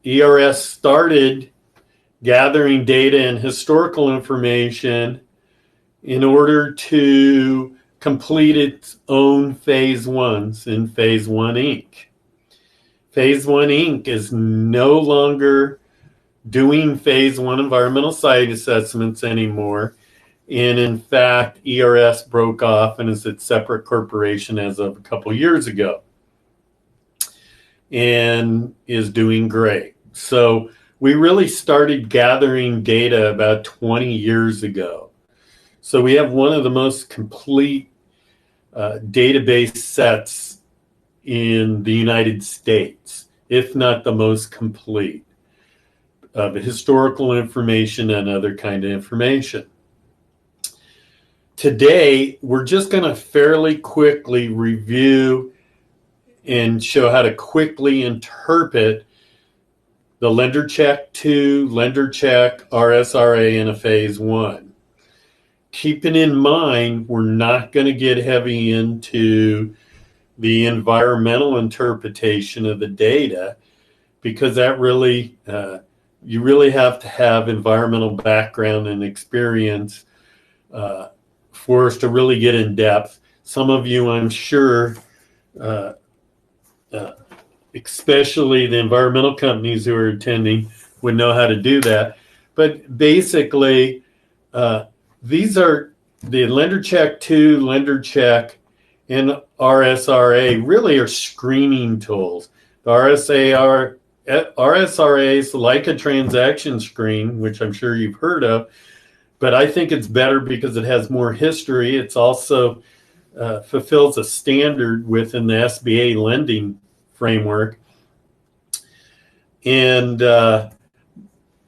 ERS started gathering data and historical information in order to complete its own Phase 1s in Phase 1 Inc. Phase 1 Inc. is no longer doing Phase 1 environmental site assessments anymore. And in fact, ERS broke off and is its separate corporation as of a couple years ago and is doing great. So we really started gathering data about 20 years ago. So we have one of the most complete database sets in the United States, if not the most complete, of historical information and other kind of information. Today, we're just going to fairly quickly review and show how to quickly interpret the LenderCheck 2, LenderCheck, RSRA in a Phase 1. Keeping in mind, we're not going to get heavy into the environmental interpretation of the data because that really, you really have to have environmental background and experience for us to really get in depth. Some of you, I'm sure, especially the environmental companies who are attending, would know how to do that. But basically, these are the LenderCheck 2, LenderCheck, and RSRA really are screening tools. The RSRA is like a transaction screen, which I'm sure you've heard of, but I think it's better because it has more history. It's also fulfills a standard within the SBA lending framework. And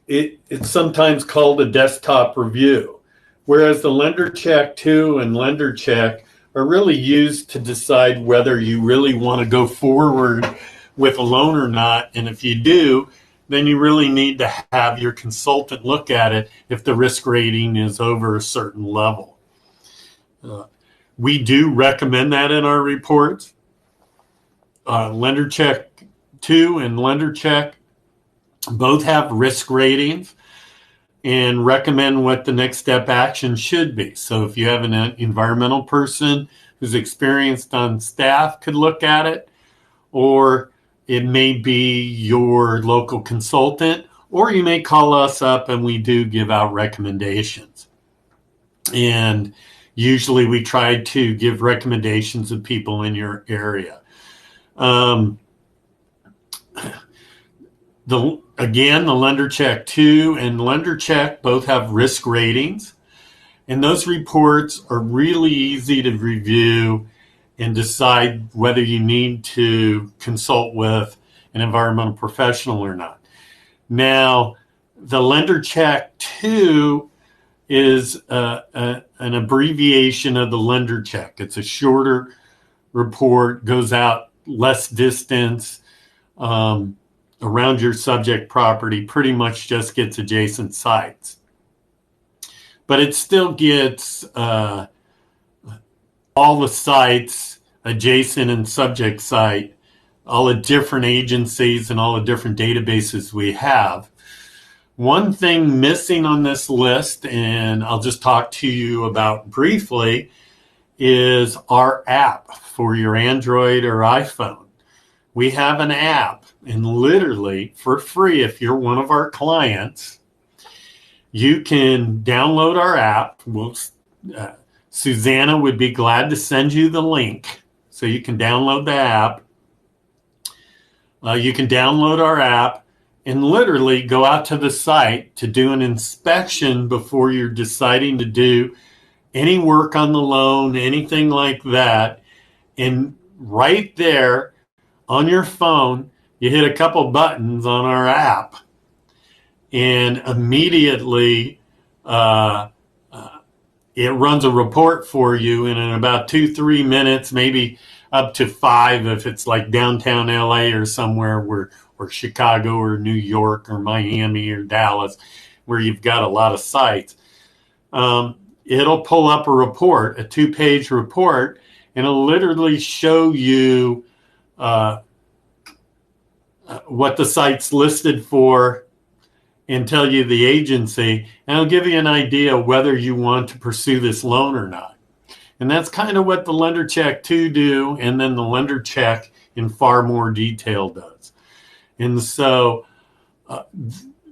it's sometimes called a desktop review, whereas the LenderCheck 2 and LenderCheck are really used to decide whether you really want to go forward with a loan or not. And if you do, then you really need to have your consultant look at it if the risk rating is over a certain level. We do recommend that in our reports. LenderCheck 2 and LenderCheck both have risk ratings and recommend what the next step action should be. So if you have an environmental person who's experienced on staff could look at it, or it may be your local consultant, or you may call us up and we do give out recommendations. And usually we try to give recommendations of people in your area. The LenderCheck 2 and LenderCheck both have risk ratings, and those reports are really easy to review and decide whether you need to consult with an environmental professional or not. Now, the LenderCheck 2 is an abbreviation of the LenderCheck. It's a shorter report, goes out less distance around your subject property, pretty much just gets adjacent sites. But it still gets all the sites, adjacent and subject site, all the different agencies and all the different databases we have. One thing missing on this list, and I'll just talk to you about briefly, is our app for your Android or iPhone. We have an app, and literally for free, if you're one of our clients, you can download our app. Susanna would be glad to send you the link so you can download the app. You can download our app and literally go out to the site to do an inspection before you're deciding to do any work on the loan, anything like that. And right there on your phone, you hit a couple buttons on our app, and immediately it runs a report for you, and in about 2-3 minutes, maybe up to 5 if it's like downtown LA or somewhere or Chicago or New York or Miami or Dallas, where you've got a lot of sites, it'll pull up a report, a 2-page report, and it'll literally show you what the site's listed for and tell you the agency, and it'll give you an idea whether you want to pursue this loan or not. And that's kind of what the LenderCheck 2 do, and then the LenderCheck in far more detail does. And so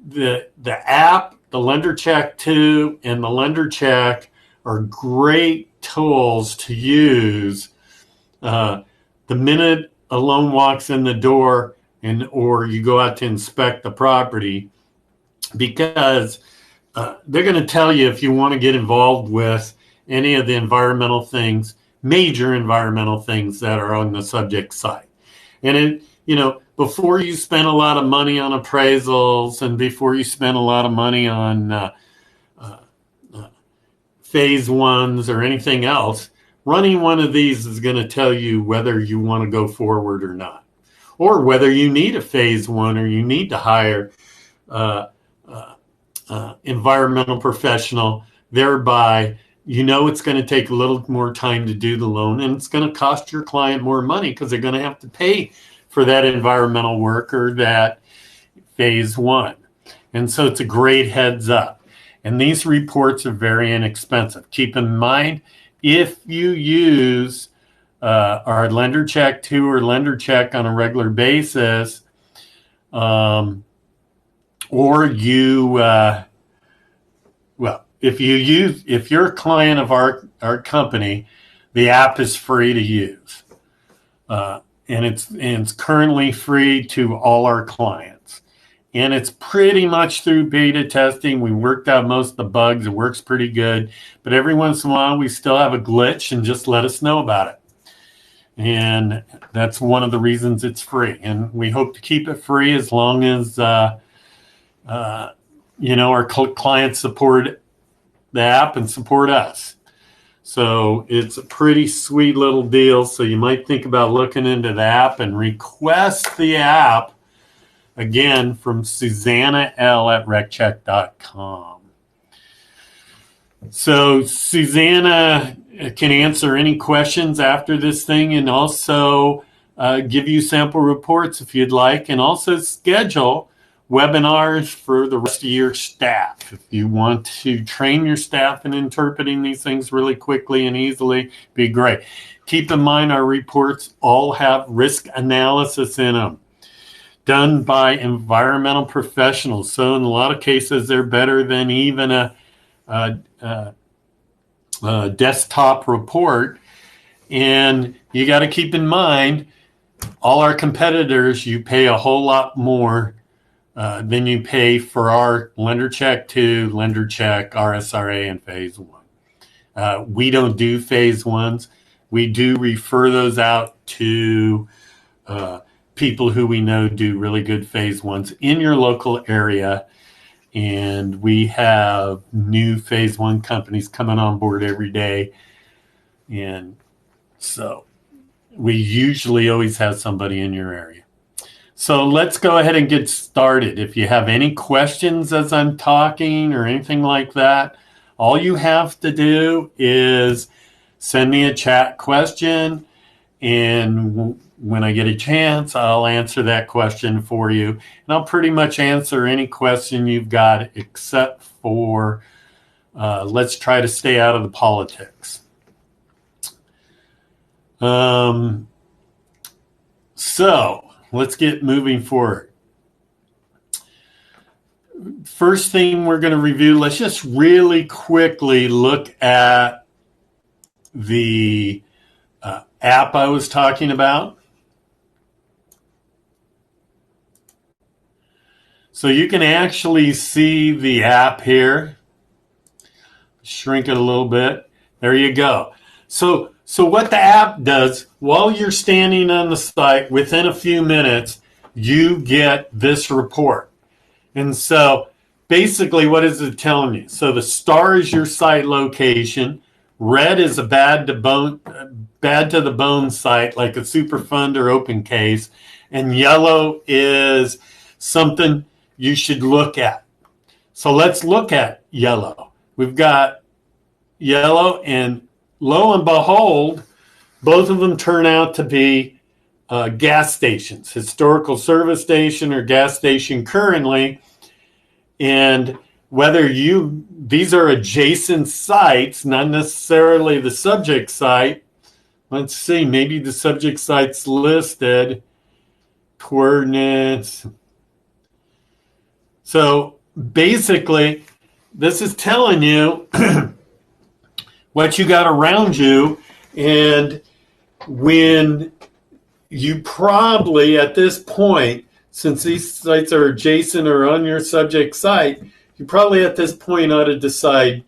the app, the LenderCheck 2 and the LenderCheck are great tools to use the minute a loan walks in the door or you go out to inspect the property, because they're going to tell you if you want to get involved with any of the environmental things, major environmental things that are on the subject site. And before you spend a lot of money on appraisals and before you spend a lot of money on phase ones or anything else, running one of these is going to tell you whether you want to go forward or not, or whether you need a phase one or you need to hire environmental professional. Thereby, it's going to take a little more time to do the loan, and it's going to cost your client more money because they're going to have to pay for that environmental work or that phase one. And so it's a great heads up. And these reports are very inexpensive. Keep in mind, if you use our LenderCheck 2 or LenderCheck on a regular basis, or you, if you're a client of our company, the app is free to use. And it's currently free to all our clients. And it's pretty much through beta testing. We worked out most of the bugs. It works pretty good. But every once in a while, we still have a glitch, and just let us know about it. And that's one of the reasons it's free. And we hope to keep it free as long as, our clients support the app and support us. So it's a pretty sweet little deal. So you might think about looking into the app and request the app again from Susanna L at reccheck.com. So Susanna can answer any questions after this thing, and also give you sample reports if you'd like, and also schedule webinars for the rest of your staff. If you want to train your staff in interpreting these things really quickly and easily, be great. Keep in mind, our reports all have risk analysis in them, done by environmental professionals. So in a lot of cases, they're better than even a desktop report. And you got to keep in mind, all our competitors, you pay a whole lot more than you pay for our LenderCheck 2, LenderCheck, RSRA, and Phase 1. We don't do Phase 1s. We do refer those out to people who we know do really good Phase 1s in your local area. And we have new Phase 1 companies coming on board every day. And so we usually always have somebody in your area. So let's go ahead and get started. If you have any questions as I'm talking or anything like that, all you have to do is send me a chat question, and when I get a chance, I'll answer that question for you. And I'll pretty much answer any question you've got except for let's try to stay out of the politics. So let's get moving forward. First thing we're going to review, let's just really quickly look at the app I was talking about. So you can actually see the app here. Shrink it a little bit. There you go. So what the app does, while you're standing on the site, within a few minutes, you get this report. And so basically, what is it telling you? So the star is your site location. Red is a bad to the bone site, like a Superfund or Open Case. And yellow is something you should look at. So let's look at yellow. We've got yellow, and lo and behold, both of them turn out to be gas stations, historical service station or gas station currently, and whether these are adjacent sites, not necessarily the subject site. Let's see, maybe the subject site's listed, coordinates. So basically, this is telling you what you got around you, and when you probably, at this point, since these sites are adjacent or on your subject site, you probably at this point ought to decide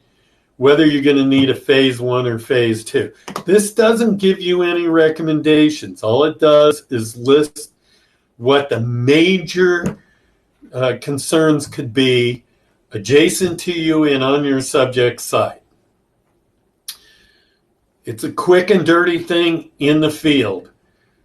whether you're going to need a phase 1 or phase 2. This doesn't give you any recommendations. All it does is list what the major concerns could be adjacent to you and on your subject site. It's a quick and dirty thing in the field.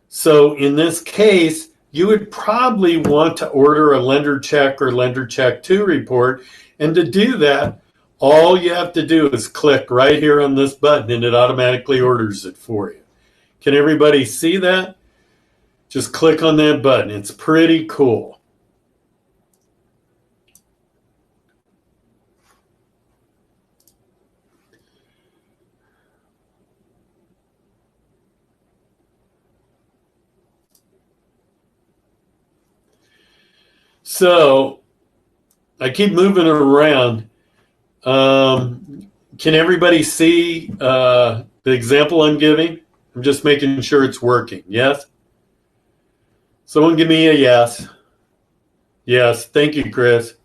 So in this case, you would probably want to order a LenderCheck or LenderCheck 2 report. And to do that, all you have to do is click right here on this button and it automatically orders it for you. Can everybody see that? Just click on that button. It's pretty cool. So I keep moving it around. Can everybody see the example I'm giving? I'm just making sure it's working. Yes? Someone give me a yes. Yes. Thank you, Chris.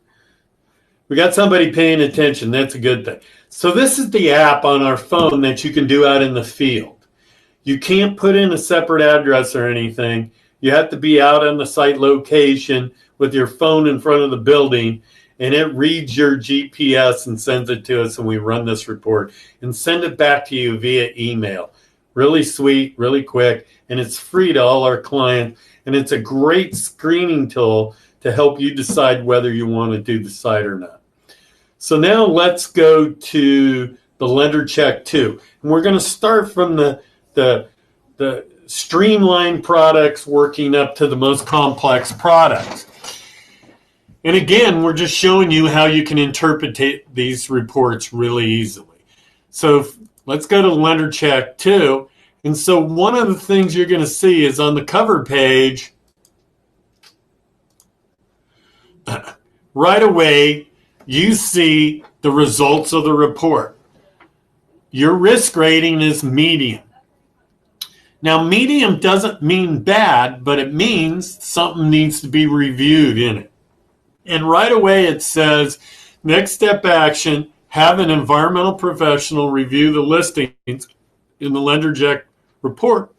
We got somebody paying attention. That's a good thing. So this is the app on our phone that you can do out in the field. You can't put in a separate address or anything. You have to be out on the site location with your phone in front of the building, and it reads your GPS and sends it to us, and we run this report and send it back to you via email. Really sweet, really quick, and it's free to all our clients, and it's a great screening tool to help you decide whether you want to do the site or not. So now let's go to the LenderCheck 2. And we're going to start from the streamlined products working up to the most complex products. And again, we're just showing you how you can interpret these reports really easily. So let's go to LenderCheck 2. And so one of the things you're going to see is on the cover page, right away, you see the results of the report. Your risk rating is medium. Now, medium doesn't mean bad, but it means something needs to be reviewed in it. And right away it says, next step action, have an environmental professional review the listings in the LenderCheck report,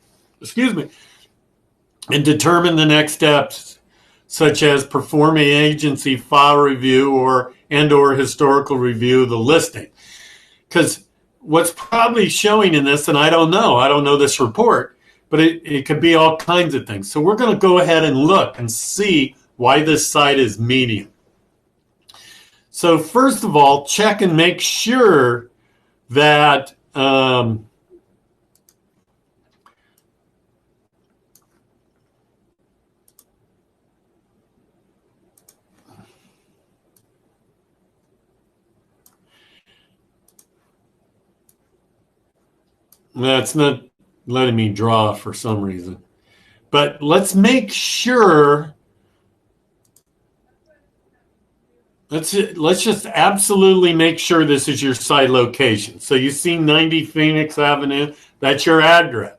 and determine the next steps, such as perform an agency file review or historical review of the listing. Because what's probably showing in this, and I don't know this report, but it could be all kinds of things. So we're going to go ahead and look and see why this site is medium. So first of all, check and make sure that that's not letting me draw for some reason. But let's make sure. Let's just absolutely make sure this is your site location. So you see 90 Phoenix Avenue, that's your address.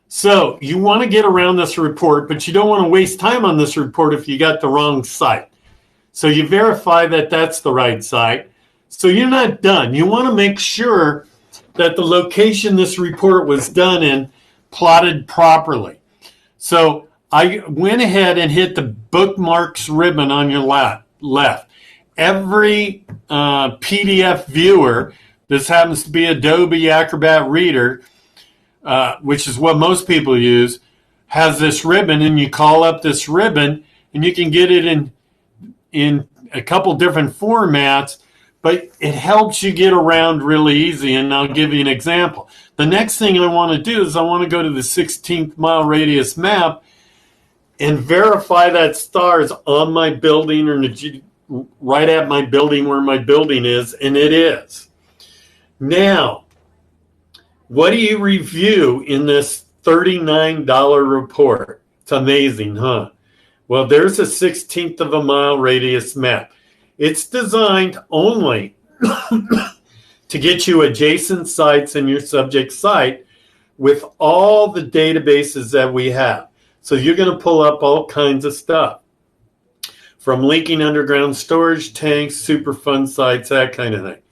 So you want to get around this report, but you don't want to waste time on this report if you got the wrong site. So you verify that that's the right site. So you're not done. You want to make sure that the location this report was done in plotted properly. So I went ahead and hit the bookmarks ribbon on your left. Every PDF viewer, this happens to be Adobe Acrobat Reader, which is what most people use, has this ribbon, and you call up this ribbon, and you can get it in a couple different formats, but it helps you get around really easy. And I'll give you an example. The next thing I want to do is I want to go to the 16th mile radius map and verify that star is on my building or right at my building where my building is, and it is. Now, what do you review in this $39 report? It's amazing, huh? Well, there's a 16th of a mile radius map. It's designed only to get you adjacent sites in your subject site with all the databases that we have. So you're going to pull up all kinds of stuff, from leaking underground storage tanks, Superfund sites, that kind of thing.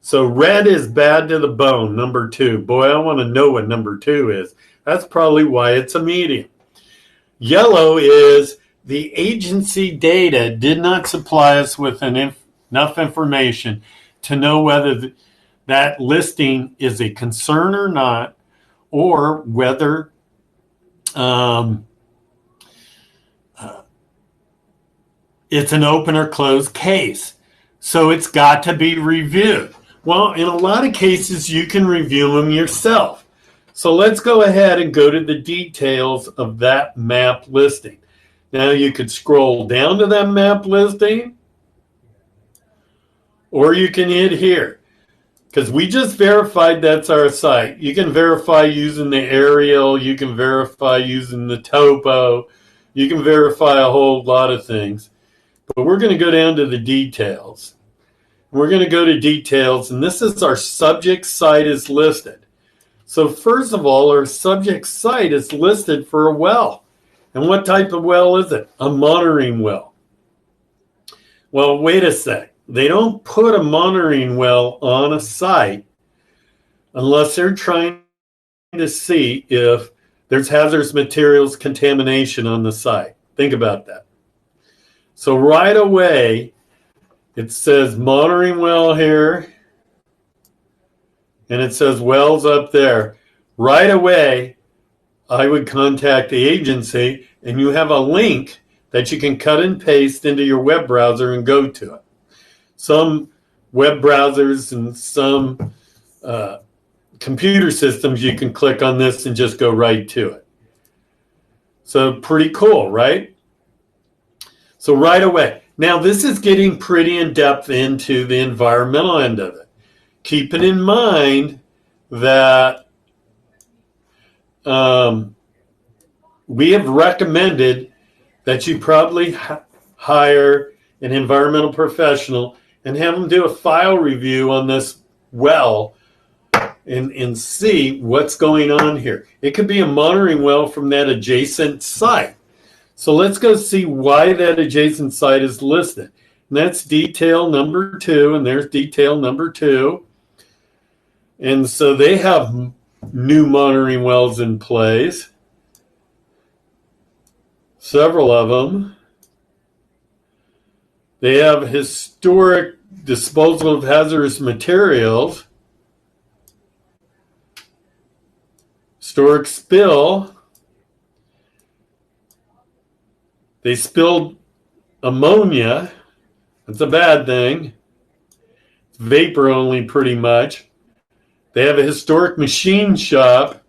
So red is bad to the bone, number 2. Boy, I want to know what number 2 is. That's probably why it's a medium. Yellow is the agency data did not supply us with enough information to know whether that listing is a concern or not, or whether it's an open or closed case. So it's got to be reviewed. Well, in a lot of cases, you can review them yourself. So let's go ahead and go to the details of that map listing. Now you could scroll down to that map listing, or you can hit here, because we just verified that's our site. You can verify using the aerial, you can verify using the topo, you can verify a whole lot of things. But we're going to go down to the details. We're going to go to details, and this is our subject site is listed. So first of all, our subject site is listed for a well. And what type of well is it? A monitoring well. Well, wait a sec. They don't put a monitoring well on a site unless they're trying to see if there's hazardous materials contamination on the site. Think about that. So right away, it says monitoring well here, and it says wells up there. Right away, I would contact the agency, and you have a link that you can cut and paste into your web browser and go to it. Some web browsers and some computer systems, you can click on this and just go right to it. So pretty cool, right? So right away. Now, this is getting pretty in-depth into the environmental end of it. Keeping in mind that we have recommended that you probably hire an environmental professional and have them do a file review on this well and see what's going on here. It could be a monitoring well from that adjacent site. So let's go see why that adjacent site is listed. And that's detail number 2, and there's detail number 2. And so they have new monitoring wells in place, several of them. They have historic disposal of hazardous materials, historic spill. They spilled ammonia. That's a bad thing. It's vapor only pretty much. They have a historic machine shop.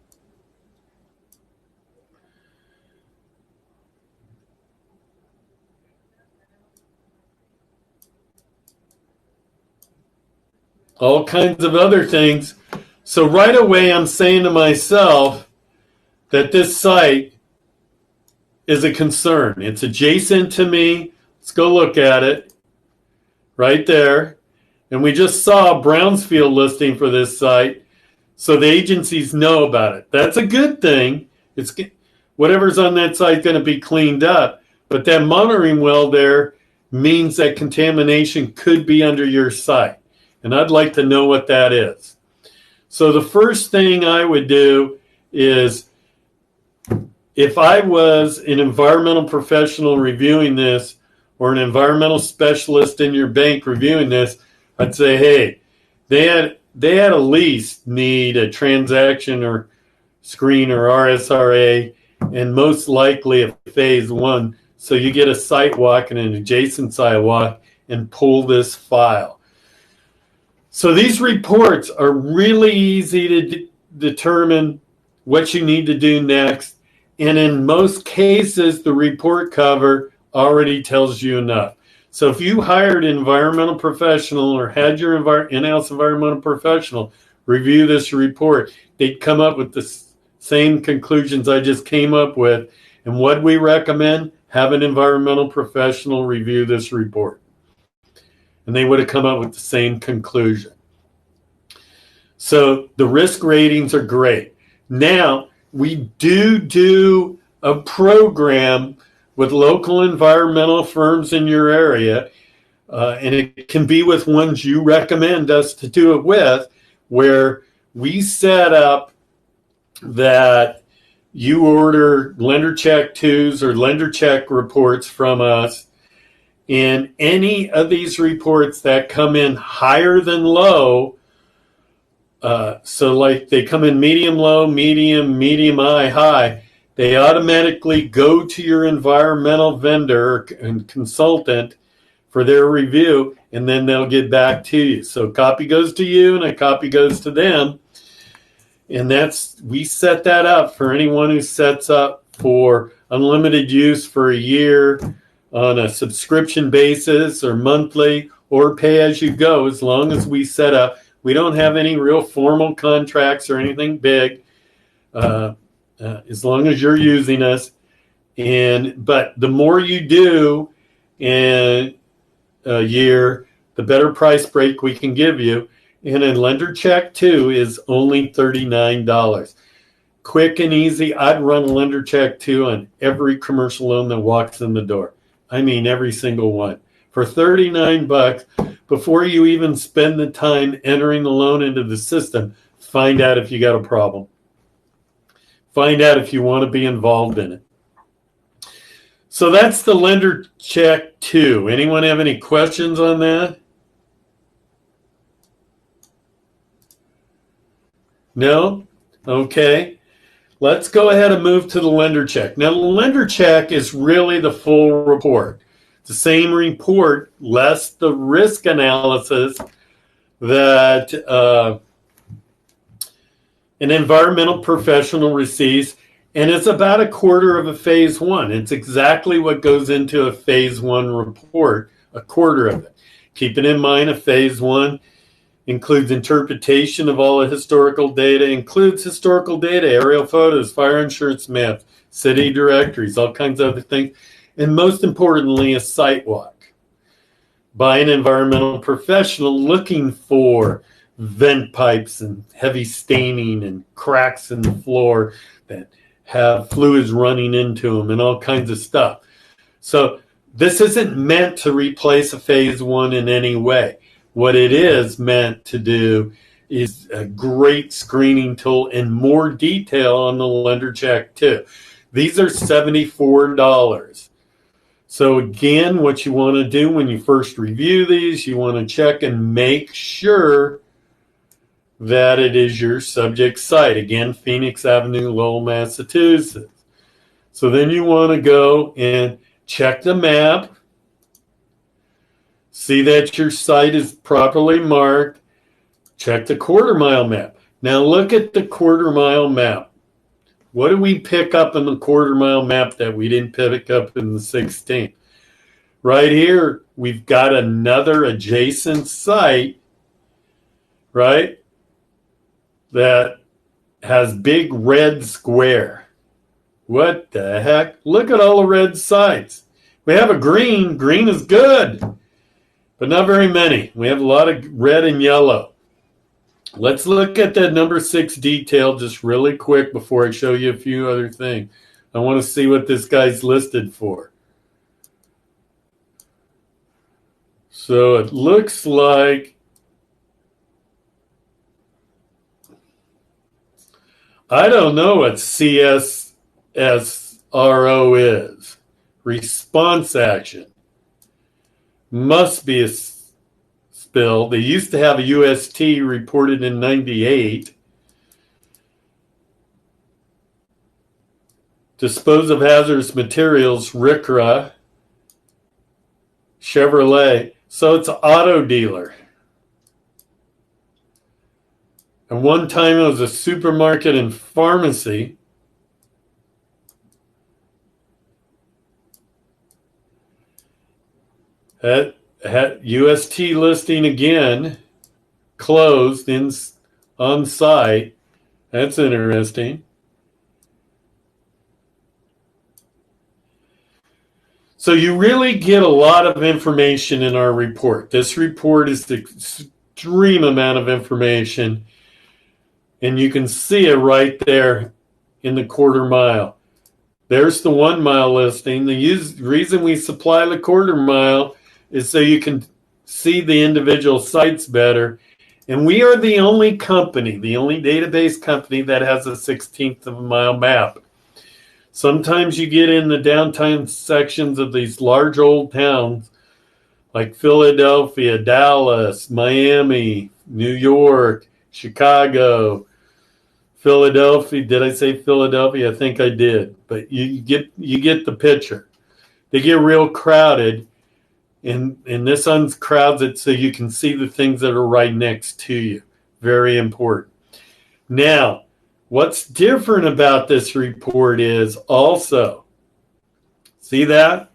All kinds of other things. So right away I'm saying to myself that this site is a concern. It's adjacent to me. Let's go look at it. Right there. And we just saw a Brownsfield listing for this site. So the agencies know about it. That's a good thing. It's whatever's on that site going to be cleaned up. But that monitoring well there means that contamination could be under your site. And I'd like to know what that is. So the first thing I would do is, if I was an environmental professional reviewing this, or an environmental specialist in your bank reviewing this, I'd say, hey, they at least need a transaction or screen or RSRA, and most likely a phase 1. So you get a site walk and an adjacent site walk and pull this file. So these reports are really easy to determine what you need to do next. And in most cases, the report cover already tells you enough. So if you hired an environmental professional or had your in-house environmental professional review this report, they'd come up with the same conclusions I just came up with. And what we recommend, have an environmental professional review this report. And they would have come up with the same conclusion. So the risk ratings are great. Now, we do a program with local environmental firms in your area, and it can be with ones you recommend us to do it with, where we set up that you order LenderCheck 2s or LenderCheck reports from us, and any of these reports that come in higher than low, so like they come in medium low, medium high, they automatically go to your environmental vendor and consultant for their review, and then they'll get back to you. So a copy goes to you and a copy goes to them. And we set that up for anyone who sets up for unlimited use for a year on a subscription basis or monthly or pay as you go, as long as we set up. We don't have any real formal contracts or anything big, as long as you're using us. But the more you do in a year, the better price break we can give you. And a LenderCheck 2 is only $39. Quick and easy. I'd run a LenderCheck 2 on every commercial loan that walks in the door. I mean, every single one. For $39, before you even spend the time entering the loan into the system, find out if you got a problem. Find out if you want to be involved in it. So that's the LenderCheck 2. Anyone have any questions on that? No? Okay. Let's go ahead and move to the LenderCheck. Now, the LenderCheck is really the full report. It's the same report, less the risk analysis that an environmental professional receives, and it's about a quarter of a phase one. It's exactly what goes into a phase one report, a quarter of it. Keeping in mind, a phase one includes interpretation of all the historical data, includes historical data, aerial photos, fire insurance maps, city directories, all kinds of other things, and most importantly, a site walk by an environmental professional looking for vent pipes and heavy staining and cracks in the floor that have fluids running into them and all kinds of stuff. So this isn't meant to replace a phase one in any way. What it is meant to do is a great screening tool and more detail on the LenderCheck 2. These are $74. So again, what you want to do when you first review these, you want to check and make sure that it is your subject site. Again, Phoenix Avenue, Lowell, Massachusetts. So then you want to go and check the map. See that your site is properly marked. Check the quarter mile map. Now look at the quarter mile map. What did we pick up in the quarter mile map that we didn't pick up in the 16th? Right here, we've got another adjacent site, right, that has big red square. What the heck? Look at all the red sites. We have a green. Green is good, but not very many. We have a lot of red and yellow. Let's look at that number 6 detail just really quick before I show you a few other things. I want to see what this guy's listed for. So it looks like I don't know what CSSRO is. Response action. Must be a spill. They used to have a UST reported in 98. Dispose of hazardous materials, RSRA, Chevrolet. So it's an auto dealer. At one time, it was a supermarket and pharmacy. That UST listing again, closed on site. That's interesting. So you really get a lot of information in our report. This report is the extreme amount of information, and you can see it right there in the quarter mile. There's the 1 mile listing. The reason we supply the quarter mile is so you can see the individual sites better. And we are the only company, the only database company that has a 1/16 of a mile map. Sometimes you get in the downtown sections of these large old towns like Philadelphia, Dallas, Miami, New York, Chicago, Philadelphia. Did I say Philadelphia? I think I did. But you get the picture. They get real crowded, and this uncrowds it so you can see the things that are right next to you. Very important. Now, what's different about this report is also, see that?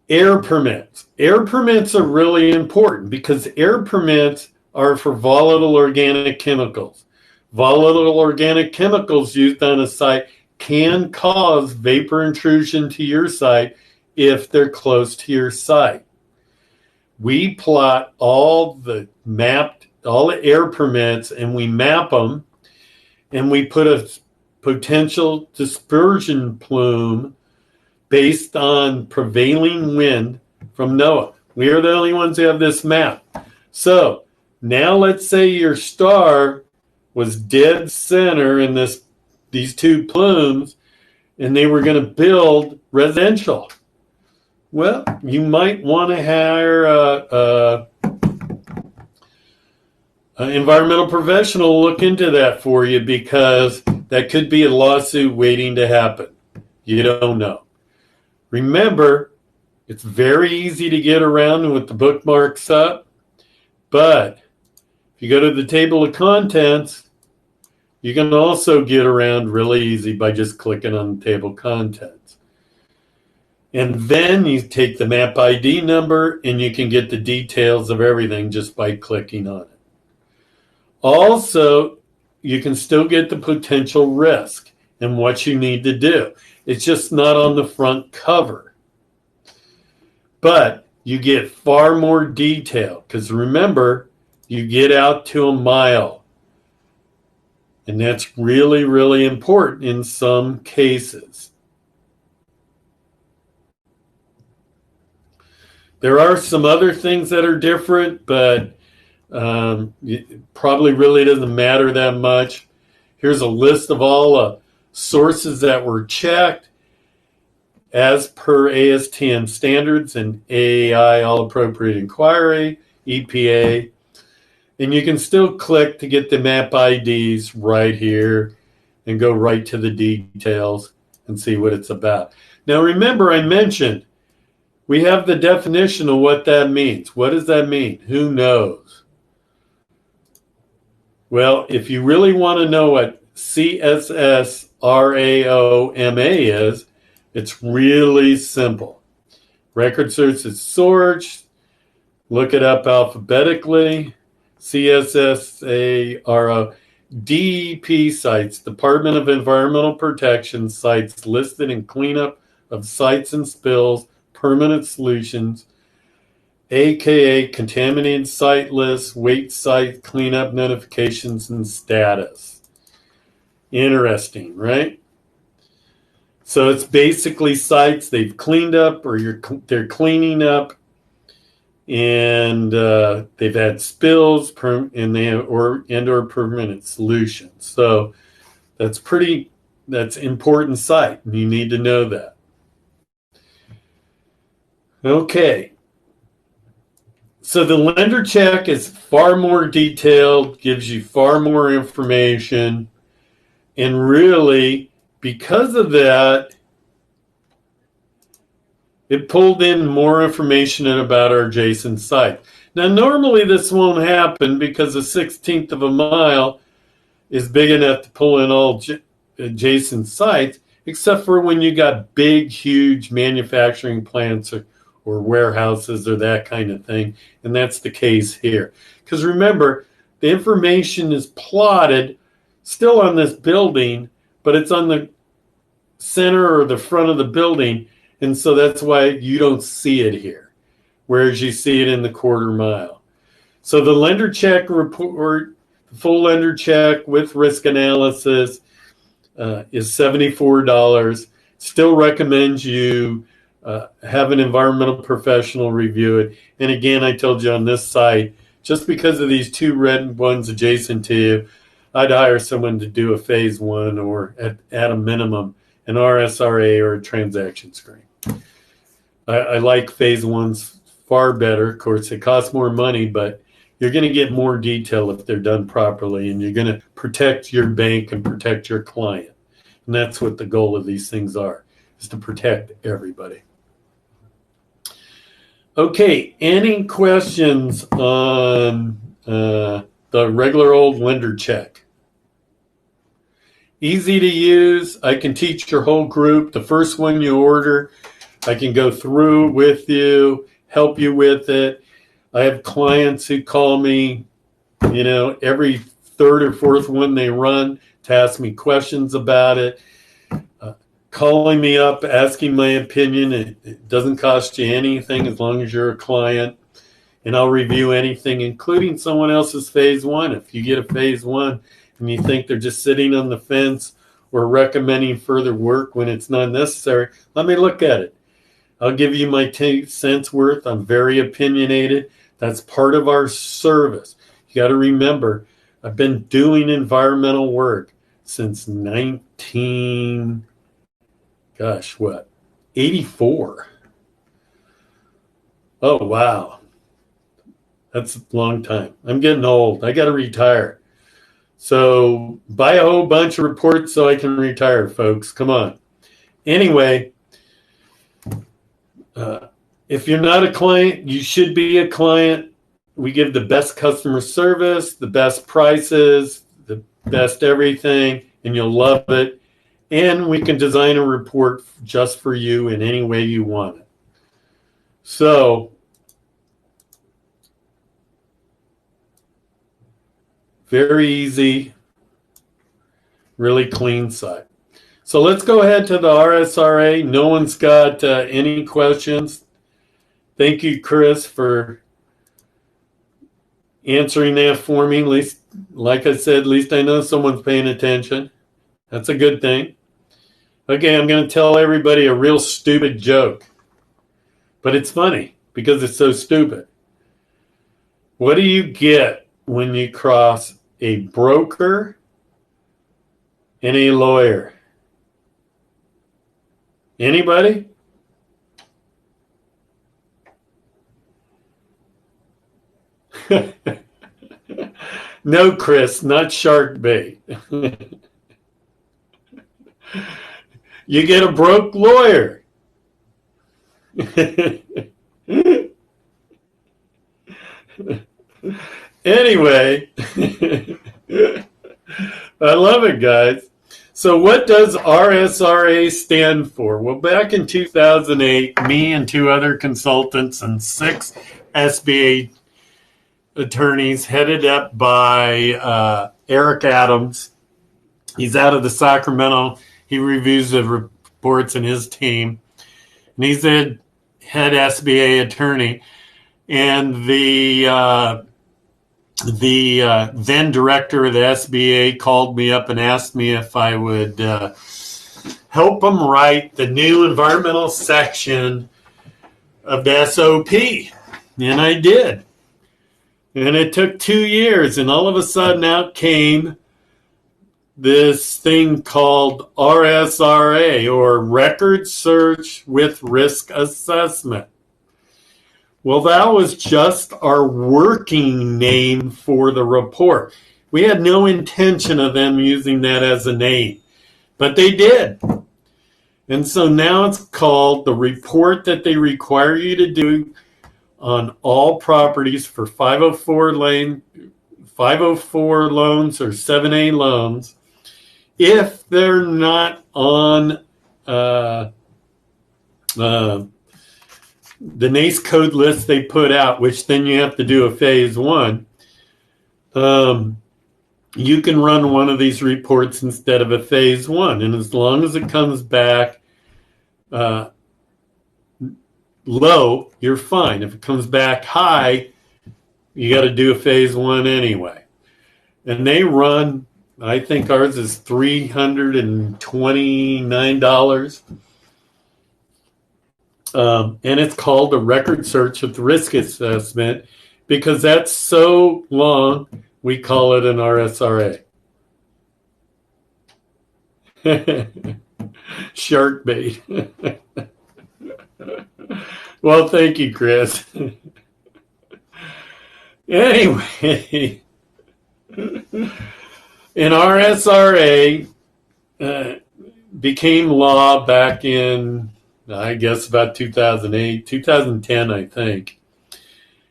Air permits. Air permits are really important because air permits are for volatile organic chemicals. Volatile organic chemicals used on a site can cause vapor intrusion to your site if they're close to your site. We plot all the air permits, and we map them, and we put a potential dispersion plume based on prevailing wind from NOAA. We are the only ones who have this map. So now let's say your star was dead center in these two plumes, and they were going to build residential. Well, you might want to hire an environmental professional to look into that for you, because that could be a lawsuit waiting to happen. You don't know. Remember, it's very easy to get around with the bookmarks up, but if you go to the table of contents, you can also get around really easy by just clicking on the table of contents. And then you take the map ID number, and you can get the details of everything just by clicking on it. Also, you can still get the potential risk and what you need to do. It's just not on the front cover. But you get far more detail, because remember, you get out to a mile. And that's really, really important in some cases. There are some other things that are different, but it probably really doesn't matter that much. Here's a list of all the sources that were checked as per ASTM standards and AAI, All Appropriate Inquiry, EPA. And you can still click to get the map IDs right here and go right to the details and see what it's about. Now remember, I mentioned we have the definition of what that means. What does that mean? Who knows? Well, if you really want to know what CSSRAOMA is, it's really simple. Record search is source. Look it up alphabetically. CSSARO. DEP sites, Department of Environmental Protection sites listed in cleanup of sites and spills, permanent solutions, aka contaminated site lists, wait site cleanup notifications, and status. Interesting, right? So it's basically sites they've cleaned up, or they're cleaning up, and they've had spills or permanent solutions. So that's important site, and you need to know that. Okay. So the LenderCheck is far more detailed, gives you far more information, and really, because of that, it pulled in more information about our adjacent site. Now, normally this won't happen because a 16th of a mile is big enough to pull in all adjacent sites, except for when you got big, huge manufacturing plants or warehouses or that kind of thing. And that's the case here. Because remember, the information is plotted still on this building, but it's on the center or the front of the building. And so that's why you don't see it here, whereas you see it in the quarter mile. So the LenderCheck report, the full LenderCheck with risk analysis is $74. Still recommend you have an environmental professional review it. And again, I told you on this site, just because of these two red ones adjacent to you, I'd hire someone to do a phase one or at a minimum an RSRA or a transaction screen. I like phase ones far better. Of course, it costs more money, but you're going to get more detail if they're done properly, and you're going to protect your bank and protect your client. And that's what the goal of these things are, is to protect everybody. Okay, any questions on the regular old LenderCheck? Easy to use. I can teach your whole group. The first one you order, I can go through with you, help you with it. I have clients who call me, every third or fourth one they run to ask me questions about it. Calling me up, asking my opinion. It doesn't cost you anything as long as you're a client. And I'll review anything, including someone else's phase one. If you get a phase one and you think they're just sitting on the fence or recommending further work when it's not necessary, let me look at it. I'll give you my 10 cents worth. I'm very opinionated. That's part of our service. You got to remember, I've been doing environmental work since 84. Oh, wow. That's a long time. I'm getting old. I got to retire. So buy a whole bunch of reports so I can retire, folks. Come on. Anyway, if you're not a client, you should be a client. We give the best customer service, the best prices, the best everything, and you'll love it. And we can design a report just for you in any way you want it. So, very easy, really clean site. So let's go ahead to the RSRA. No one's got any questions. Thank you, Chris, for answering that for me. At least, like I said, at least I know someone's paying attention. That's a good thing. Okay, I'm going to tell everybody a real stupid joke. But it's funny because it's so stupid. What do you get when you cross a broker and a lawyer? Anybody? No, Chris, not shark bait. You get a broke lawyer. Anyway, I love it, guys. So what does RSRA stand for? Well, back in 2008, me and two other consultants and 6 SBA attorneys headed up by Eric Adams. He's out of the Sacramento. He reviews the reports in his team. And he's the head SBA attorney. And the then director of the SBA called me up and asked me if I would help him write the new environmental section of the SOP. And I did. And it took 2 years, and all of a sudden out came this thing called RSRA, or Record Search with Risk Assessment. Well, that was just our working name for the report. We had no intention of them using that as a name, but they did. And so now it's called the report that they require you to do on all properties for 504 loans or 7A loans if they're not on the NACE code list they put out, which then you have to do a phase one. You can run one of these reports instead of a phase one. And as long as it comes back low, you're fine. If it comes back high, you got to do a phase one anyway. And they run, I think ours is $329. And it's called a record search with risk assessment because that's so long, we call it an RSRA. Shark bait. Well, thank you, Chris. Anyway, an RSRA became law back in, I guess, about 2008, 2010, I think.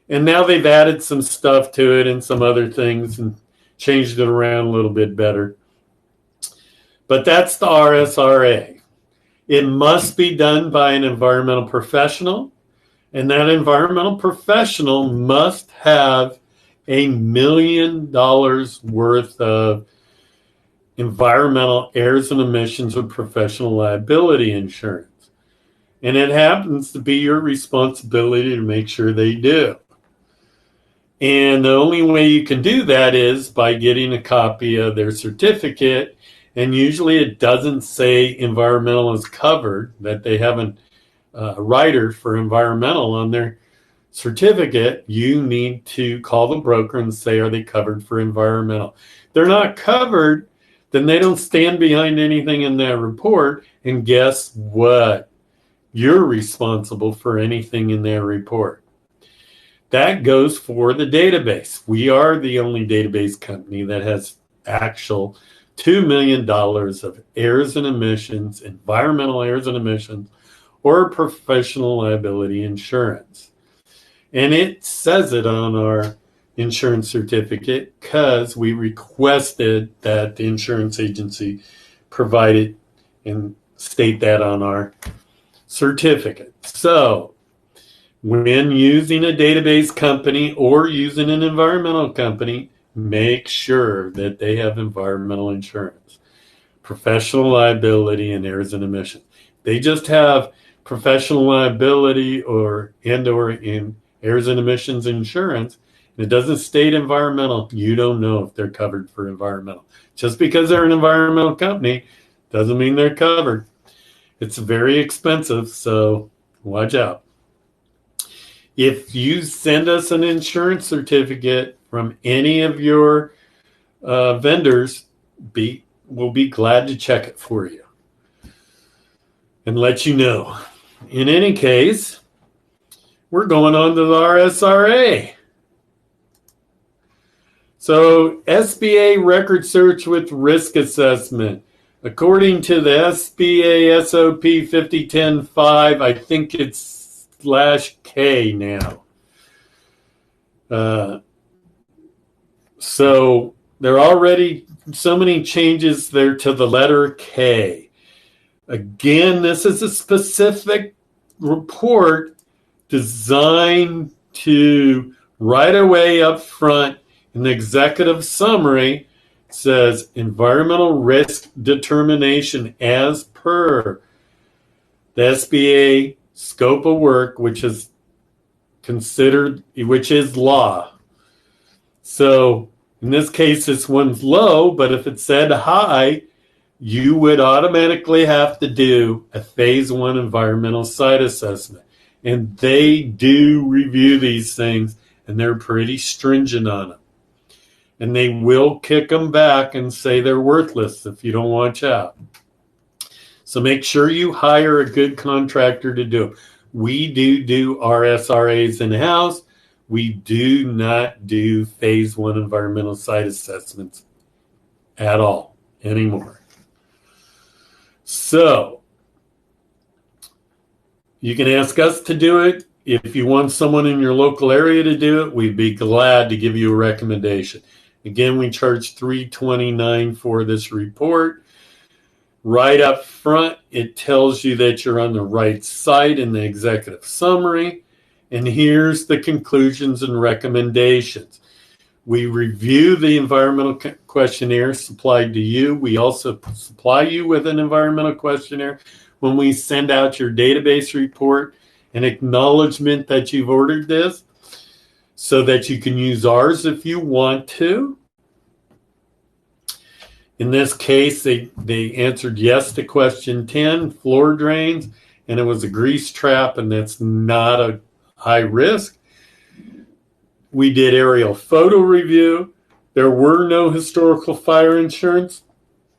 And now they've added some stuff to it and some other things and changed it around a little bit better. But that's the RSRA. It must be done by an environmental professional, and that environmental professional must have $1 million worth of environmental errors and emissions or professional liability insurance. And it happens to be your responsibility to make sure they do. And the only way you can do that is by getting a copy of their certificate. And usually it doesn't say environmental is covered, that they have a writer for environmental on their certificate. You need to call the broker and say, are they covered for environmental? If they're not covered, then they don't stand behind anything in that report. And guess what? You're responsible for anything in that report. That goes for the database. We are the only database company that has actual $2 million of errors and emissions, environmental errors and emissions, or professional liability insurance. And it says it on our insurance certificate because we requested that the insurance agency provide it and state that on our certificate. So when using a database company or using an environmental company, make sure that they have environmental insurance, professional liability, and errors and emissions. They just have professional liability or in errors and emissions insurance, and it doesn't state environmental. You don't know if they're covered for environmental. Just because they're an environmental company doesn't mean they're covered. It's very expensive, so watch out. If you send us an insurance certificate from any of your vendors, we'll be glad to check it for you and let you know. In any case, we're going on to the RSRA. So SBA record search with risk assessment. According to the SBA SOP 5010-5, I think it's /K now. So there are already so many changes there to the letter K. Again, this is a specific report designed to right away up front in the executive summary says environmental risk determination as per the SBA scope of work, which is law. So in this case, this one's low, but if it said high, you would automatically have to do a phase one environmental site assessment. And they do review these things, and they're pretty stringent on them. And they will kick them back and say they're worthless if you don't watch out. So make sure you hire a good contractor to do it. We do RSRAs in-house. We do not do phase one environmental site assessments at all anymore. So you can ask us to do it. if you want someone in your local area to do it, we'd be glad to give you a recommendation. Again, we charge $329 for this report. Right up front, it tells you that you're on the right site in the executive summary. And here's the conclusions and recommendations. We review the environmental questionnaire supplied to you. We also supply you with an environmental questionnaire when we send out your database report, an acknowledgement that you've ordered this so that you can use ours if you want to. In this case, they answered yes to question 10, floor drains, and it was a grease trap, and that's not a high risk. We did aerial photo review. There were no historical fire insurance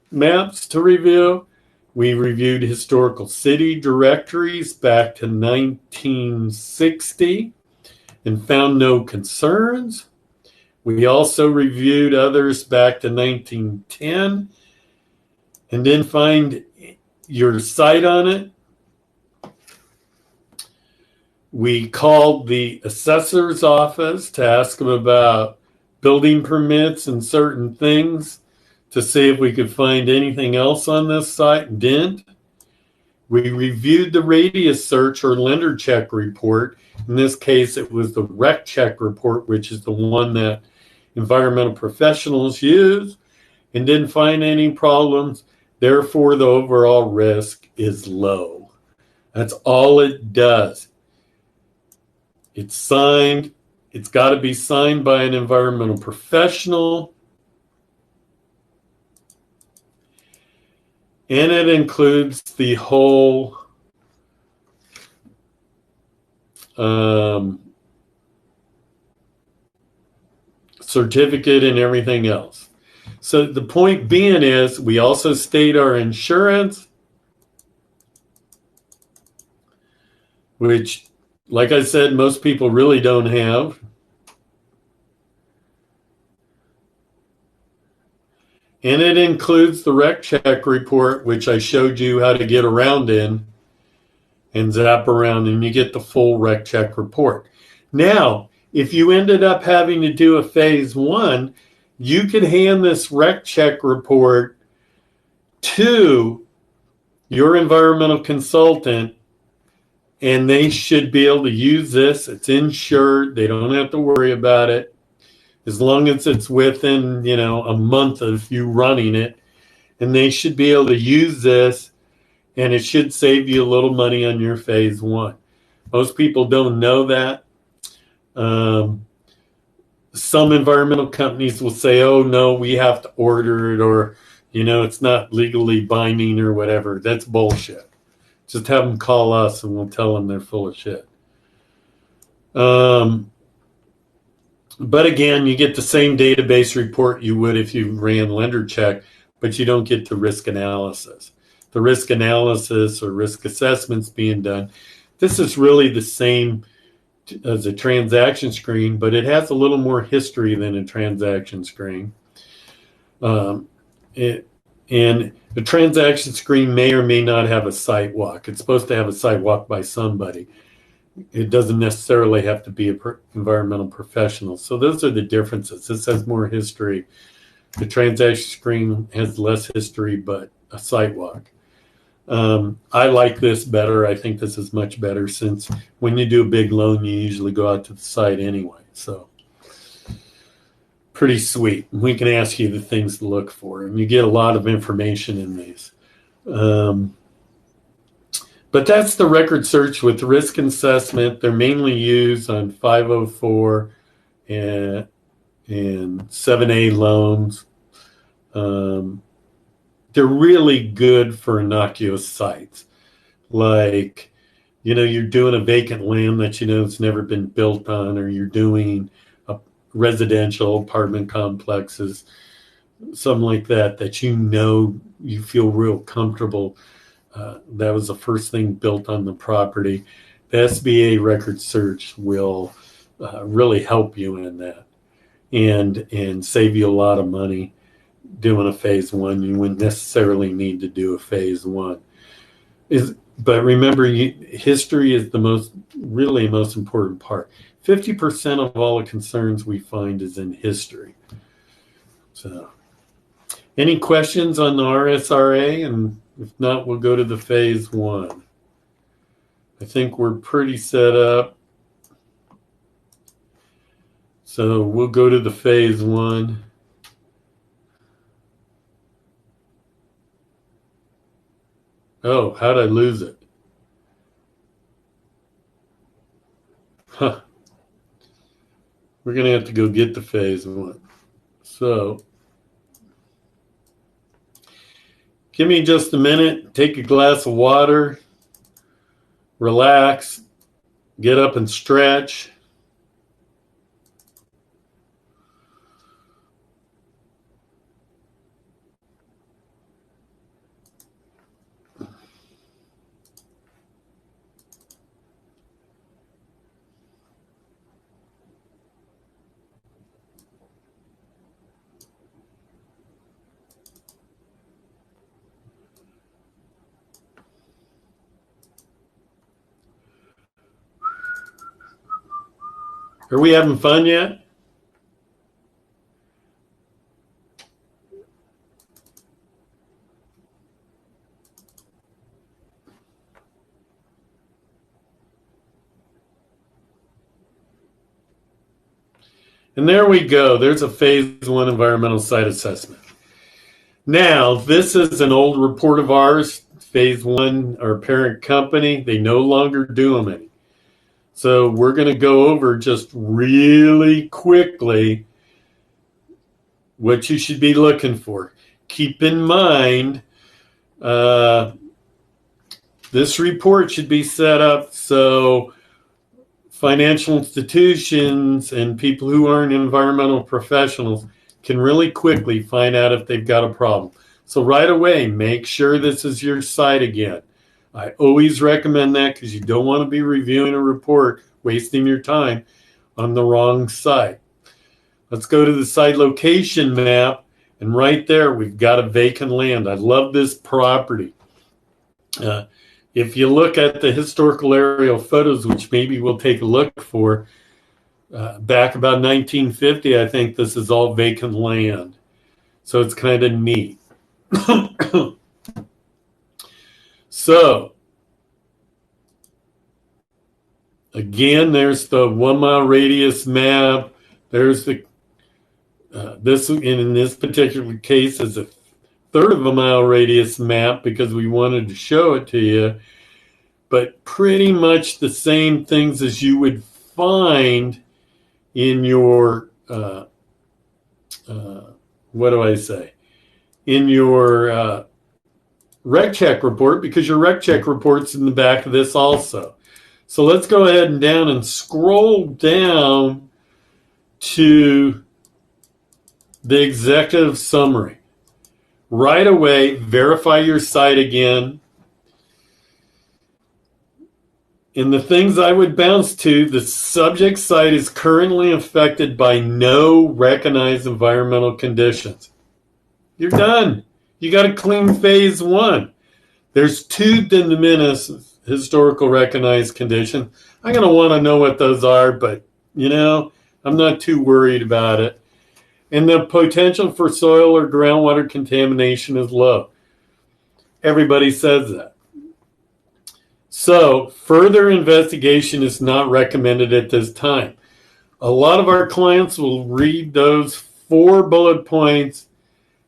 maps to review. We reviewed historical city directories back to 1960 and found no concerns. We also reviewed others back to 1910 and didn't find your site on it. We called the assessor's office to ask them about building permits and certain things to see if we could find anything else on this site and didn't. We reviewed the radius search or LenderCheck report. In this case, it was the RSRA report, which is the one that environmental professionals use, and didn't find any problems. Therefore, the overall risk is low. That's all it does. It's signed. It's got to be signed by an environmental professional. And it includes the whole certificate and everything else. So the point being is we also state our insurance, which, like I said, most people really don't have. And it includes the RSRA report, which I showed you how to get around in and zap around, and you get the full RSRA report. Now, if you ended up having to do a phase 1, you could hand this RSRA report to your environmental consultant, and they should be able to use this. It's insured. They don't have to worry about it. As long as it's within, a month of you running it, and they should be able to use this, and it should save you a little money on your phase 1. Most people don't know that. Some environmental companies will say, oh, no, we have to order it, or, it's not legally binding or whatever. That's bullshit. Just have them call us and we'll tell them they're full of shit. But again, you get the same database report you would if you ran LenderCheck, but you don't get the risk analysis. The risk analysis or risk assessments being done, this is really the same as a transaction screen, but it has a little more history than a transaction screen. And the transaction screen may or may not have a site walk. It's supposed to have a site walk by somebody. It doesn't necessarily have to be an environmental professional. So those are the differences. This has more history. The transaction screen has less history, but a site walk. I like this better. I think this is much better since when you do a big loan, you usually go out to the site anyway. So pretty sweet. We can ask you the things to look for, and you get a lot of information in these. But that's the record search with risk assessment. They're mainly used on 504 and 7A loans. They're really good for innocuous sites. Like, you're doing a vacant land that it's never been built on, or you're doing a residential apartment complexes, something like that you feel real comfortable. That was the first thing built on the property. The SBA record search will really help you in that and save you a lot of money doing a phase 1. You wouldn't necessarily need to do a phase 1. But remember, history is really most important part. 50% of all the concerns we find is in history. So, any questions on the RSRA? And if not, we'll go to the phase one. I think we're pretty set up. So we'll go to the phase one. Oh, how'd I lose it? Huh. We're going to have to go get the phase one. So give me just a minute. Take a glass of water. Relax. Get up and stretch. Are we having fun yet? And there we go. There's a phase one environmental site assessment. Now, this is an old report of ours, phase one, our parent company. They no longer do them any. So we're going to go over just really quickly what you should be looking for. Keep in mind, this report should be set up so financial institutions and people who aren't environmental professionals can really quickly find out if they've got a problem. So right away, make sure this is your site again. I always recommend that because you don't want to be reviewing a report, wasting your time on the wrong site. Let's go to the site location map, and right there we've got a vacant land. I love this property. If you look at the historical aerial photos, which maybe we'll take a look for, back about 1950, I think this is all vacant land. So it's kind of neat. So, again, there's the 1 mile radius map. There's the, in this particular case is a third of a mile radius map because we wanted to show it to you, but pretty much the same things as you would find in your, in your RecCheck report, because your RecCheck report's in the back of this also. So let's go ahead and down and scroll down to the executive summary. Right away, verify your site again. In the things I would bounce to, the subject site is currently affected by no recognized environmental conditions. You're done. You got to clean phase one. There's 2 de minimis historical recognized conditions. I'm going to want to know what those are, but, I'm not too worried about it. And the potential for soil or groundwater contamination is low. Everybody says that. So further investigation is not recommended at this time. A lot of our clients will read those 4 bullet points,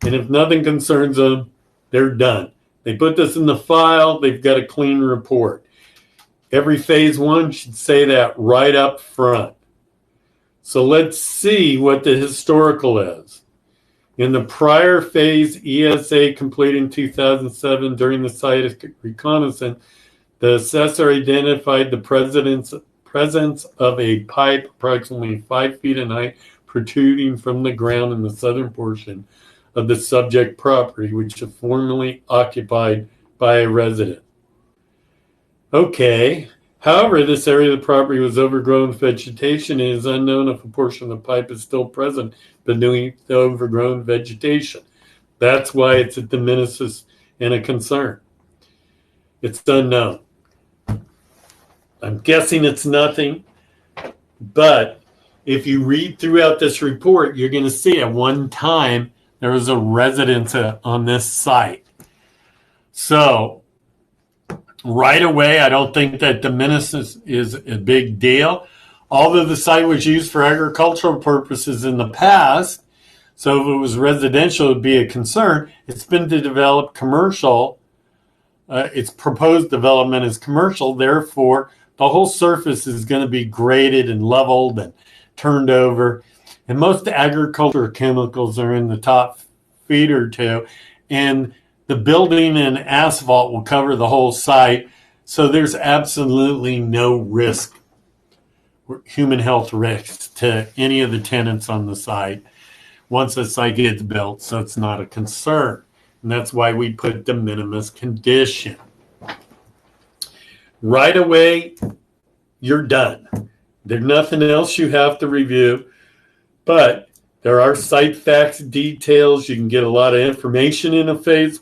and if nothing concerns them, they're done. They put this in the file, they've got a clean report. Every phase one should say that right up front. So let's see what the historical is. In the prior phase ESA completed in 2007 during the site reconnaissance, the assessor identified the presence of a pipe approximately 5 feet in height protruding from the ground in the southern portion of the subject property, which was formerly occupied by a resident. Okay. However, this area of the property was overgrown with vegetation, and it is unknown if a portion of the pipe is still present beneath the overgrown vegetation. That's why it's a de minimis and a concern. It's unknown. I'm guessing it's nothing, but if you read throughout this report, you're going to see at one time there was a residence on this site. So right away, I don't think that de minimis is a big deal. Although the site was used for agricultural purposes in the past, so if it was residential, it would be a concern. It's been to develop commercial. Its proposed development is commercial. Therefore, the whole surface is going to be graded and leveled and turned over. And most agricultural chemicals are in the top feet or two. And the building and asphalt will cover the whole site. So there's absolutely no risk, human health risk, to any of the tenants on the site once the site gets built. So it's not a concern. And that's why we put de minimis condition. Right away, you're done. There's nothing else you have to review, but there are site facts, details. You can get a lot of information in a phase,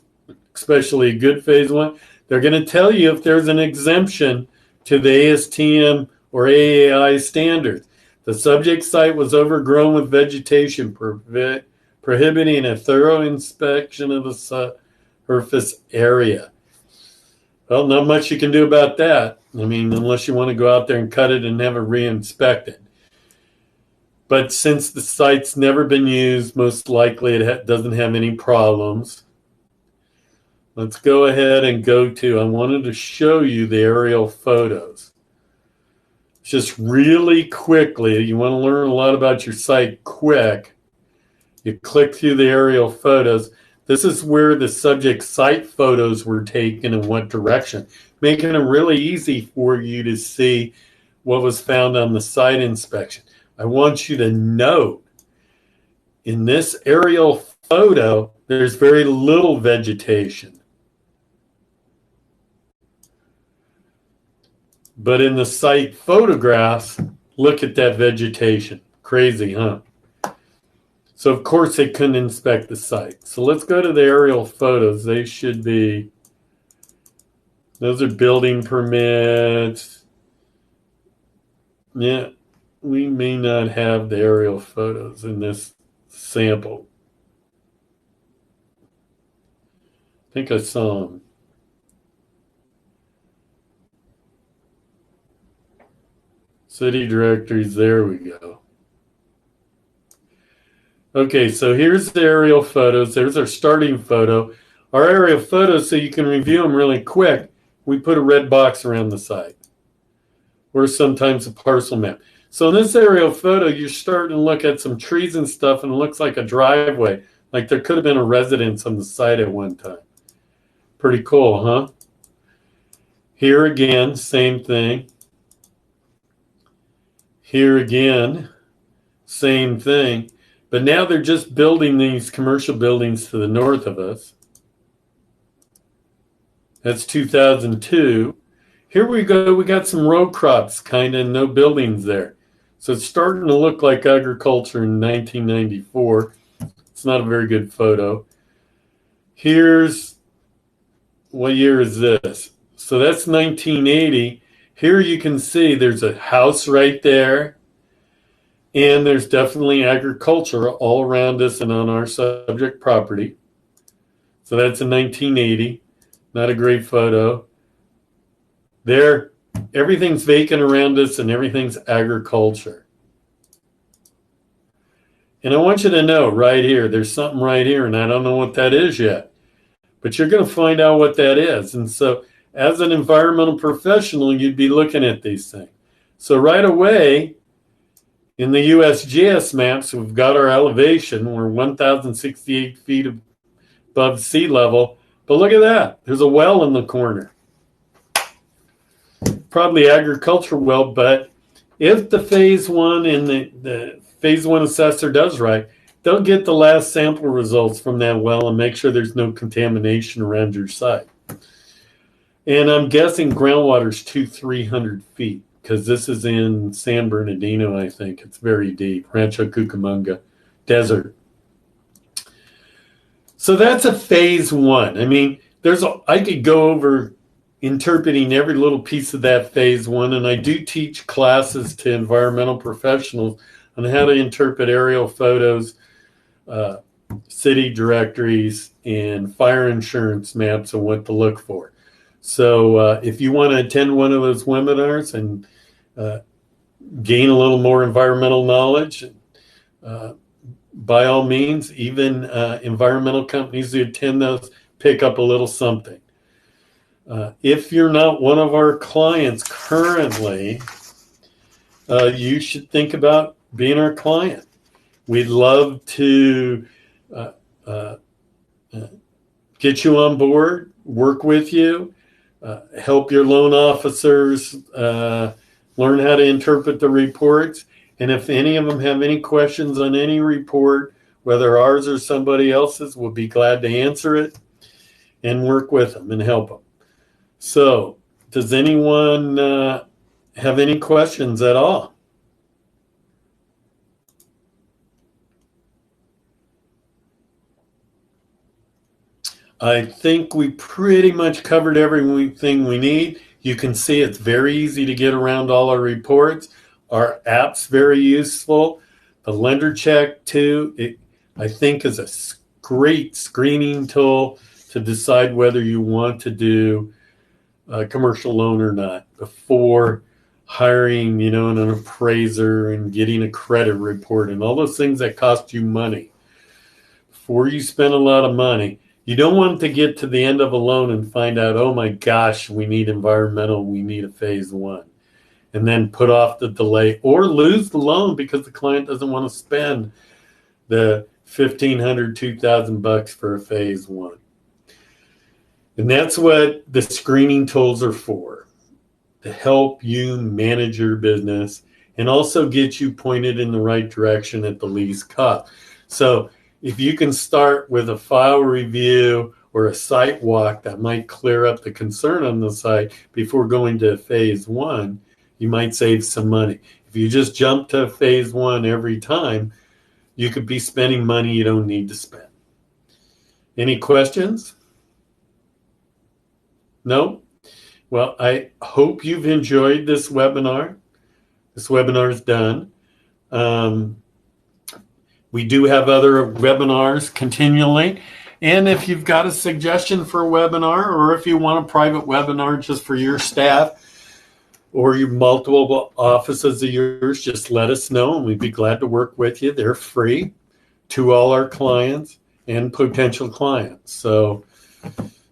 especially a good phase one. They're going to tell you if there's an exemption to the ASTM or AAI standards. The subject site was overgrown with vegetation, prohibiting a thorough inspection of the surface area. Well, not much you can do about that. I mean, unless you want to go out there and cut it and never re-inspect it. But since the site's never been used, most likely it doesn't have any problems. Let's go ahead and I wanted to show you the aerial photos. Just really quickly, you want to learn a lot about your site quick. You click through the aerial photos. This is where the subject site photos were taken and what direction, making it really easy for you to see what was found on the site inspection. I want you to note in this aerial photo, there's very little vegetation. But in the site photographs, look at that vegetation. Crazy, huh? So, of course, they couldn't inspect the site. So let's go to the aerial photos. They should be, those are building permits. Yeah, we may not have the aerial photos in this sample. I think I saw them. City directories, there we go. Okay, so here's the aerial photos. There's our starting photo. Our aerial photos, so you can review them really quick, we put a red box around the site, or sometimes a parcel map. So in this aerial photo, you're starting to look at some trees and stuff, and it looks like a driveway, like there could have been a residence on the site at one time. Pretty cool, huh? Here again, same thing. Here again, same thing. But now they're just building these commercial buildings to the north of us. That's 2002. Here we go. We got some row crops, kind of, no buildings there. So it's starting to look like agriculture in 1994. It's not a very good photo. Here's, what year is this? So that's 1980. Here you can see there's a house right there. And there's definitely agriculture all around us and on our subject property. So that's in 1980. Not a great photo. There, everything's vacant around us and everything's agriculture. And I want you to know right here, there's something right here, and I don't know what that is yet. But you're going to find out what that is. And so as an environmental professional, you'd be looking at these things. So right away, in the USGS maps, we've got our elevation. We're 1,068 feet above sea level. But look at that. There's a well in the corner. Probably agricultural well, but if the phase one and the phase one assessor does right, they'll get the last sample results from that well and make sure there's no contamination around your site. And I'm guessing groundwater's 200-300 feet. Because this is in San Bernardino, I think. It's very deep. Rancho Cucamonga Desert. So that's a phase one. I mean, I could go over interpreting every little piece of that phase one. And I do teach classes to environmental professionals on how to interpret aerial photos, city directories, and fire insurance maps and what to look for. So if you want to attend one of those webinars and gain a little more environmental knowledge, by all means, even environmental companies who attend those pick up a little something. If you're not one of our clients currently, you should think about being our client. We'd love to get you on board, work with you, help your loan officers learn how to interpret the reports. And if any of them have any questions on any report, whether ours or somebody else's, we'll be glad to answer it and work with them and help them. So, does anyone have any questions at all? I think we pretty much covered everything we need. You can see it's very easy to get around all our reports. Our app's very useful. The LenderCheck too, I think is a great screening tool to decide whether you want to do a commercial loan or not before hiring, an appraiser and getting a credit report and all those things that cost you money. Before you spend a lot of money, you don't want to get to the end of a loan and find out, oh my gosh, we need environmental, we need a phase one, and then put off the delay or lose the loan because the client doesn't want to spend the $1,500, $2,000 for a phase one. And that's what the screening tools are for, to help you manage your business and also get you pointed in the right direction at the least cost. So if you can start with a file review or a site walk that might clear up the concern on the site before going to phase one, you might save some money. If you just jump to phase one every time, you could be spending money you don't need to spend. Any questions? No? Well, I hope you've enjoyed this webinar. This webinar is done. We do have other webinars continually. And if you've got a suggestion for a webinar, or if you want a private webinar just for your staff or your multiple offices of yours, just let us know and we'd be glad to work with you. They're free to all our clients and potential clients. So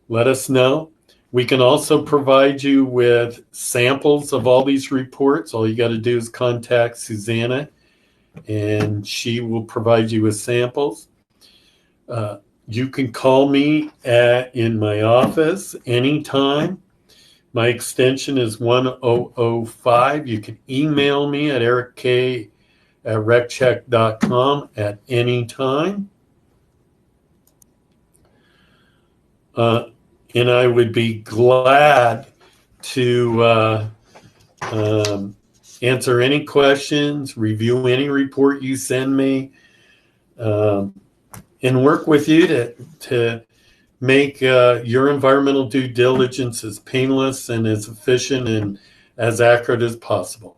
let us know. We can also provide you with samples of all these reports. All you got to do is contact Susanna, and she will provide you with samples. You can call me in my office anytime. My extension is 1005. You can email me at erick@reccheck.com at any time. And I would be glad to answer any questions, review any report you send me, and work with you to make your environmental due diligence as painless and as efficient and as accurate as possible.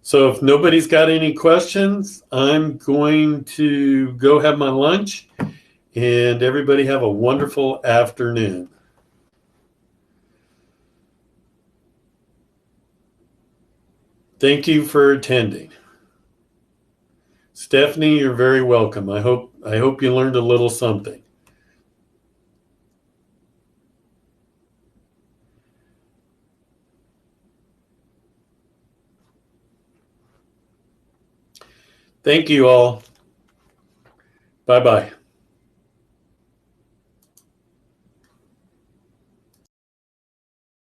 So if nobody's got any questions, I'm going to go have my lunch. And everybody have a wonderful afternoon. Thank you for attending. Stephanie, you're very welcome. I hope you learned a little something. Thank you all. Bye-bye.